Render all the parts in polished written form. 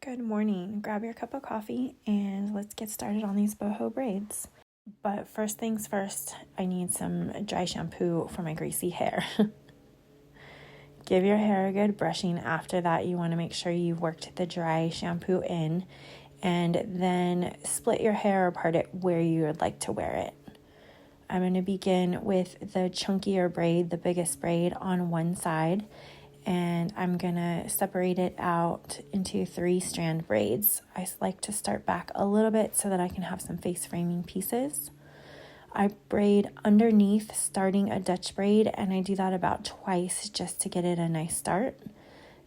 Good morning. Grab your cup of coffee and let's get started on these boho braids. But first things first, I need some dry shampoo for my greasy hair. Give your hair a good brushing. After that, you want to make sure you've worked the dry shampoo in, and then split your hair apart at where you would like to wear it. I'm going to begin with the chunkier braid, the biggest braid on one side, and I'm gonna separate it out into 3-strand braids. I like to start back a little bit so that I can have some face framing pieces. I braid underneath, starting a Dutch braid, and I do that about twice just to get it a nice start.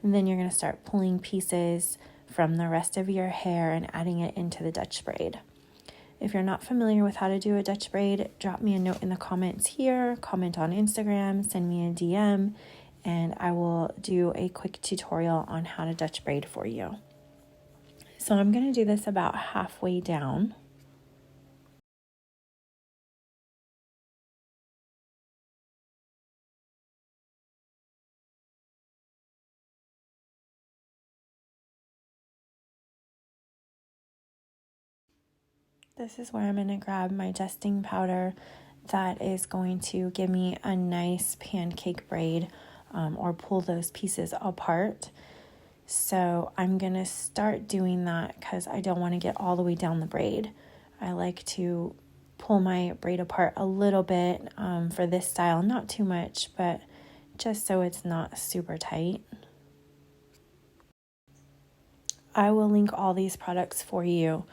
And then you're gonna start pulling pieces from the rest of your hair and adding it into the Dutch braid. If you're not familiar with how to do a Dutch braid, drop me a note in the comments here, comment on Instagram, send me a DM, and I will do a quick tutorial on how to Dutch braid for you. So I'm going to do this about halfway down. This is where I'm going to grab my dusting powder that is going to give me a nice pancake braid, or pull those pieces apart. So I'm going to start doing that because I don't want to get all the way down the braid. I like to pull my braid apart a little bit for this style, not too much, but just so it's not super tight. I will link all these products for you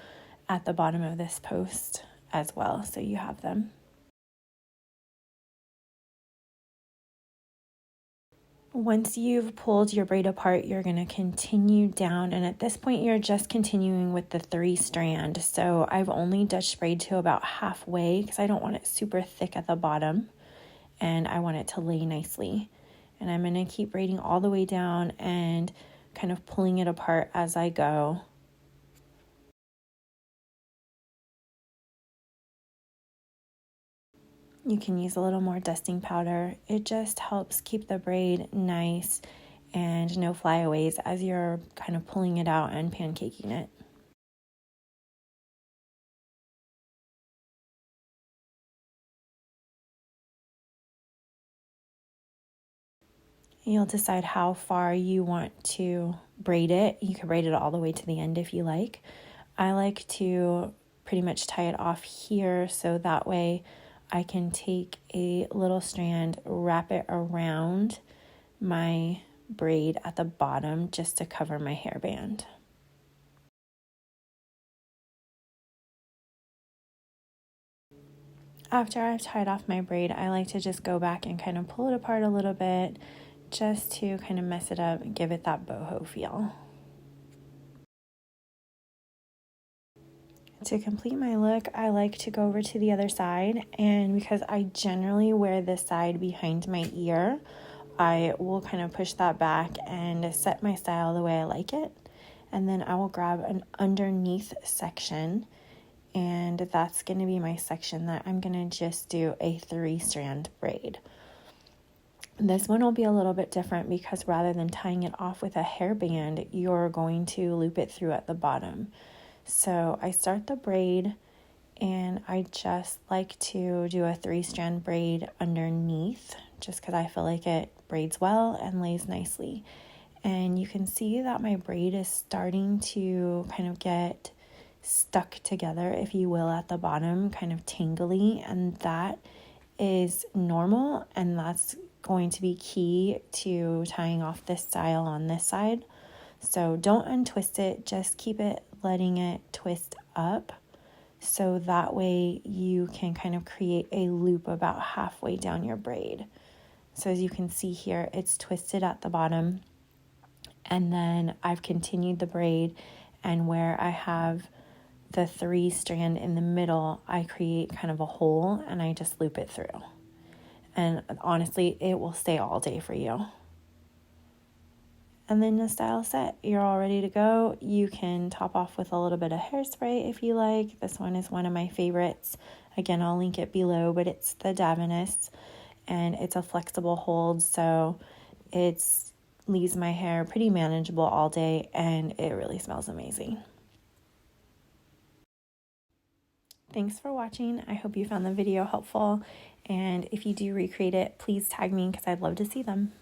at the bottom of this post as well, so you have them. Once you've pulled your braid apart, you're going to continue down, and at this point you're just continuing with the 3-strand. So I've only Dutch braid to about halfway because I don't want it super thick at the bottom and I want it to lay nicely. And I'm going to keep braiding all the way down and kind of pulling it apart as I go. You can use a little more dusting powder. It just helps keep the braid nice and no flyaways as you're kind of pulling it out and pancaking it. You'll decide how far you want to braid it. You can braid it all the way to the end if you like. I like to pretty much tie it off here so that way I can take a little strand, wrap it around my braid at the bottom just to cover my hairband. After I've tied off my braid, I like to just go back and kind of pull it apart a little bit just to kind of mess it up and give it that boho feel. To complete my look, I like to go over to the other side, and because I generally wear this side behind my ear, I will kind of push that back and set my style the way I like it. And then I will grab an underneath section, and that's going to be my section that I'm going to just do a 3-strand braid. This one will be a little bit different because rather than tying it off with a hairband, you're going to loop it through at the bottom. So I start the braid and I just like to do a 3-strand braid underneath just because I feel like it braids well and lays nicely. And you can see that my braid is starting to kind of get stuck together, if you will, at the bottom, kind of tangly, and that is normal, and that's going to be key to tying off this style on this side. So don't untwist it, just keep it letting it twist up so that way you can kind of create a loop about halfway down your braid. So as you can see here, it's twisted at the bottom, and then I've continued the braid, and where I have the 3-strand in the middle, I create kind of a hole and I just loop it through. And honestly, it will stay all day for you. And then the style set, you're all ready to go. You can top off with a little bit of hairspray if you like. This one is one of my favorites. Again, I'll link it below, but it's the Davinist, and it's a flexible hold, so it's leaves my hair pretty manageable all day, and it really smells amazing. Thanks for watching. I hope you found the video helpful, and if you do recreate it, please tag me because I'd love to see them.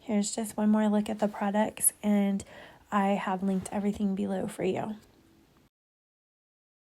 Here's just one more look at the products, and I have linked everything below for you.